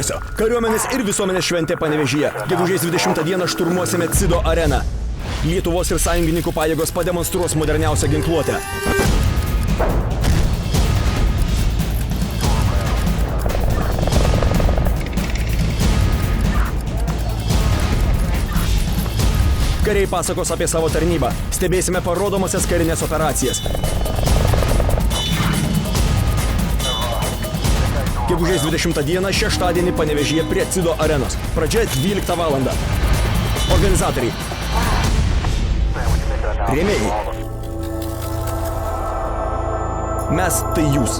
Dėmesio! Kariuomenės ir visuomenės šventė Panevėžyje. Gegužės 20 dieną šturmuosime Cido areną. Lietuvos ir sąjungininkų pajėgos pademonstruos moderniausią ginkluotę. Kariai pasakos apie savo tarnybą. Stebėsime parodomasias karinės operacijas. Gegužės 20 dieną šeštadienį Panevėžyje prie Cido arenos. Pradžia 12 valandą. Organizatoriai. Rėmėjai. Mes tai jūs.